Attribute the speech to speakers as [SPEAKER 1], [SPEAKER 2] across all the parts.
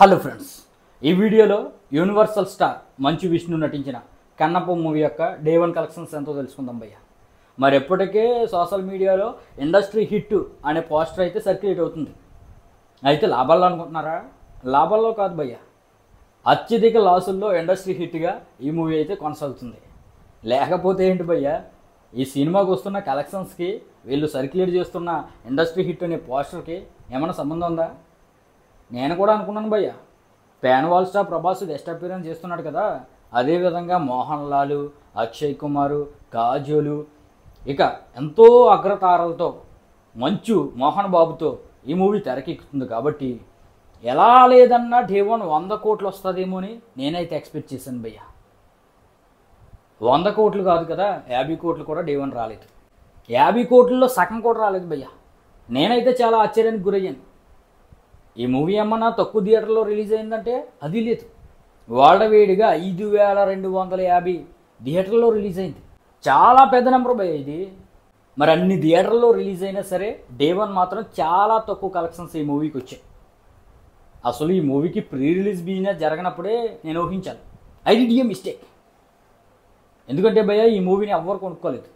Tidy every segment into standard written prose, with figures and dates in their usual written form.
[SPEAKER 1] Hello friends, ఈ వీడియోలో universal star Manchu Vishnu నటించిన కన్నప్ప మూవీ యొక్క డే 1 కలెక్షన్స్ ఎంతో తెలుసుకుందాం భయ్య. మరి ఎప్పటికే సోషల్ మీడియాలో ఇండస్ట్రీ హిట్ అనే పోస్టర్ అయితే సర్క్యులేట్ అవుతుంది. అయితే లాభాల్లో అనుకుంటున్నారా? లాభాల్లో కాదు భయ్య, అత్యధిక లాసుల్లో ఇండస్ట్రీ హిట్గా ఈ మూవీ అయితే కొనసాగుతుంది. లేకపోతే ఏంటి భయ్య, ఈ సినిమాకి వస్తున్న కలెక్షన్స్కి వీళ్ళు సర్క్యులేట్ చేస్తున్న ఇండస్ట్రీ హిట్ అనే పోస్టర్కి ఏమైనా సంబంధం ఉందా? నేను కూడా అనుకున్నాను భయ్య. Pan wall star Prabhas guest appearance చేస్తున్నాడు కదా, అదేవిధంగా మోహన్ లాల్, అక్షయ్ కుమారు, కాజోలు, ఇక ఎంతో అగ్రతారలతో మంచు మోహన్ బాబుతో ఈ మూవీ తెరకెక్కుతుంది కాబట్టి ఎలా లేదన్నా డే 1 100 కోట్లు వస్తుందేమో అని నేనైతే ఎక్స్పెక్ట్ చేశాను భయ్య. 100 కోట్లు కాదు కదా, 50 కోట్లు కూడా డే 1 రాలేదు. 50 కోట్లలో సగం కూడా రాలేదు భయ్య. నేనైతే చాలా ఆశ్చర్యానికి గురయ్యాను. ఈ మూవీ ఏమన్నా తక్కువ థియేటర్లో రిలీజ్ అయిందంటే అది లేదు. వాడవేడిగా 5250 థియేటర్లో రిలీజ్ అయింది. చాలా పెద్ద నెంబర్ భయ్య ఇది. మరి అన్ని థియేటర్లో రిలీజ్ అయినా సరే డే 1 మాత్రం చాలా తక్కువ కలెక్షన్స్ ఈ మూవీకి వచ్చాయి. అసలు ఈ మూవీకి ప్రీ రిలీజ్ బిజినెస్ జరగనప్పుడే నేను ఊహించాను, ఐ డిడ్ ఏ మిస్టేక్. ఎందుకంటే భయ్య ఈ మూవీని ఎవ్వరు కొనుక్కోలేదు,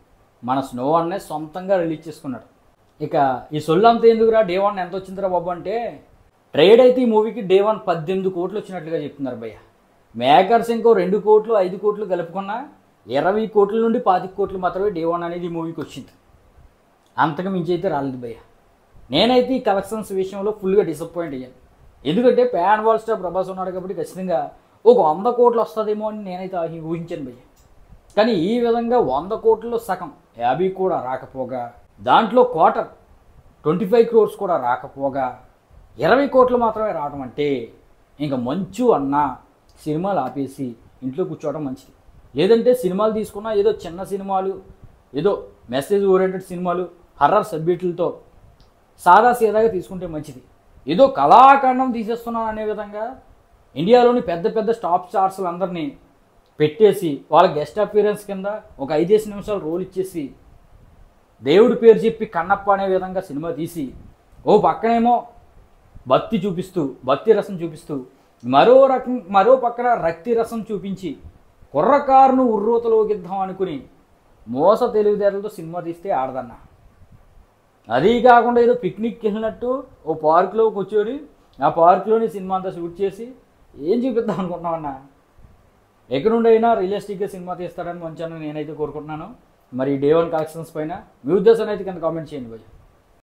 [SPEAKER 1] మన స్నో అన్నే సొంతంగా రిలీజ్ చేసుకున్నాడు. ఇక ఈ సొల్లంతా ఎందుకురా, డే 1 ఎంత వచ్చిందిరా బాబు అంటే, ట్రేడ్ అయితే ఈ మూవీకి డే 1 18 కోట్లు వచ్చినట్లుగా చెప్తున్నారు భయ్య. మేకర్స్ ఇంకో 2 కోట్లు 5 కోట్లు కలుపుకున్నా 20 కోట్ల నుండి 25 కోట్లు మాత్రమే డే 1 అనేది ఈ మూవీకి వచ్చింది. అంతకు మించి అయితే రాలేదు భయ్య. నేనైతే ఈ కలెక్షన్స్ విషయంలో ఫుల్గా డిసప్పాయింట్ అయ్యాను. ఎందుకంటే ప్యాన్ వాల్ స్టార్ ప్రభాస్ ఉన్నాడు కాబట్టి ఖచ్చితంగా ఒక 100 కోట్లు వస్తుందేమో అని నేనైతే ఊహించాను భయ్య. కానీ ఈ విధంగా 100 కోట్లలో సగం 50 కూడా రాకపోగా, దాంట్లో క్వార్టర్ 25 crores కూడా రాకపోగా 20 కోట్లు మాత్రమే రావడం అంటే ఇంకా మంచు అన్న సినిమాలు ఆపేసి ఇంట్లో కూర్చోవడం మంచిది. లేదంటే సినిమాలు తీసుకున్నా ఏదో చిన్న సినిమాలు, ఏదో మెసేజ్ ఓరియంటెడ్ సినిమాలు, హర్రర్ సబ్జెక్టులతో సాదా సీదాగా తీసుకుంటే మంచిది. ఏదో కళాఖండం తీసేస్తున్నాను అనే విధంగా ఇండియాలోని పెద్ద పెద్ద టాప్ స్టార్స్లు అందరినీ పెట్టేసి వాళ్ళ గెస్ట్ అపీరెన్స్ కింద ఒక 5 నిమిషాలు రోల్ ఇచ్చేసి దేవుడి పేరు చెప్పి కన్నప్ప అనే విధంగా సినిమా తీసి ఓ పక్కనేమో భక్తి చూపిస్తూ, భక్తి రసం చూపిస్తూ, మరో పక్కన రక్తి రసం చూపించి కుర్రకారును ఉర్రూతలోకిద్దాం అనుకుని మోస తెలివితేటలతో సినిమా తీస్తే ఆడదన్నా. అదీ కాకుండా ఏదో పిక్నిక్కి వెళ్ళినట్టు ఓ పార్కులో కూర్చొని ఆ పార్కులోని సినిమా అంతా షూట్ చేసి ఏం చూపిద్దాం అనుకుంటున్నామన్నా. ఎక్కడి నుండి అయినా రియలిస్టిక్గా సినిమా తీస్తాడని మంచిగా నేనైతే కోరుకుంటున్నాను. మరి డే 1 కలెక్షన్స్ పైన మీ ఉద్దేశాన్ని అయితే కింద కామెంట్ చేయండి భయ్య.